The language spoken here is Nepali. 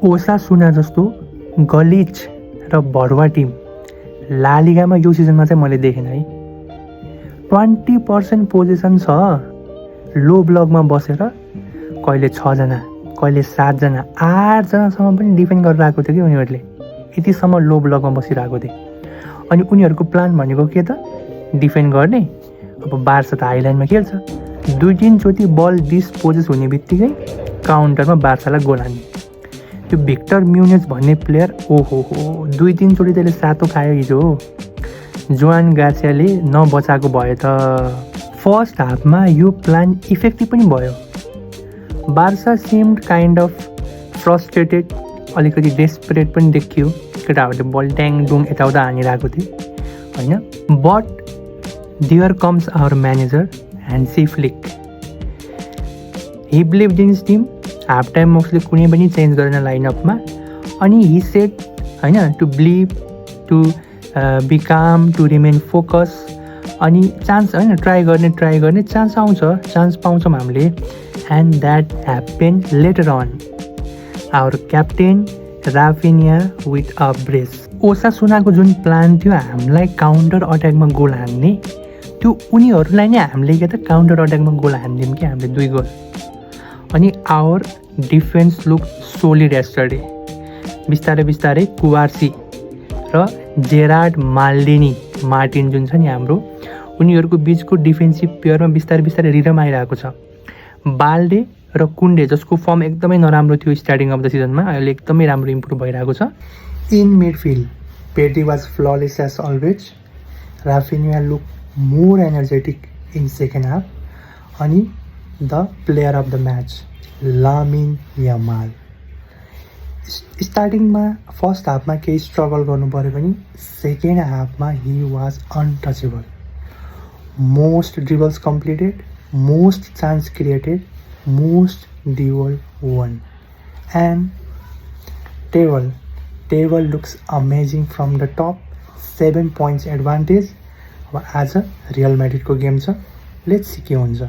ओसासुना जस्तो गलिच र भरुवा टिम ला लिगामा यो सिजनमा चाहिँ मैले देखेन है। 20% पोजिसन छ, लो ब्लकमा बसेर कहिले 6 जना, कहिले 7 जना, 8 जनासम्म पनि डिफेन्ड गरेर आएको थियो कि उनीहरूले। यतिसम्म लो ब्लकमा बसिरहेको थिए। अनि उनीहरूको प्लान भनेको के त? डिफेन्ड गर्ने। अब बार्सा त हाइलाइनमा खेल्छ, 2-3 चोटि बल डिस्पोजेस हुने बित्तिकै काउन्टरमा बार्सालाई गोल हान्ने। त्यो भिक्टर म्युनेज भन्ने प्लेयर ओहो 2-3 चोटि त्यसले सातो खायो हिजो। जोआन गार्सियाले नबचाएको भए त। फर्स्ट हाफमा यो प्लान इफेक्टिभ पनि भयो। Barca seemed kind of frustrated, अलिकति डेस्परेट पनि देखियो। केटाहरूले बल ड्याङडुङ यताउता हानिरहेको थिए होइन। But there comes our manager Hansi Flick. He believed in his team. Half टाइममा उसले कुनै पनि चेन्ज गरेन लाइनअपमा। अनि ही सेड होइन, to believe, to be calm, to remain focus. अनि चान्स होइन, ट्राई गर्ने चान्स आउँछ, चान्स पाउँछौँ हामीले। And that happen later on. Our captain Raphinha with a ब्रेस। ओसासुनाको जुन प्लान थियो हामीलाई काउन्टर अट्याकमा गोल हान्ने, त्यो उनीहरूलाई नै हामीले के त काउन्टर अट्याकमा गोल हान्दियौँ कि हामीले 2 गोल। अनि our defence look solid yesterday. बिस्तारै कुवार्सी र जेरार्ड मार्टिन जुन छ नि हाम्रो, उनीहरूको बिचको डिफेन्सिभ पेयरमा बिस्तारै रिदम आइरहेको छ। बाल्डे र कुन्डे जसको फर्म एकदमै नराम्रो थियो स्टार्टिङ अफ द सिजनमा, अहिले एकदमै राम्रो इम्प्रुभ भइरहेको छ। In midfield Pedri was flawless as always. Raphinha look more energetic in second half. अनि the player of the match Lamine Yamal. स्टार्टिङमा फर्स्ट हाफमा केही स्ट्रगल गर्नु पऱ्यो पनि सेकेन्ड हाफमा he was untouchable. Most dribbles completed, most chance created, most duel won. And table looks amazing from the top. 7 points advantage. अब आज रियल म्याड्रिडको गेम छ, लेट्स सी के हुन्छ।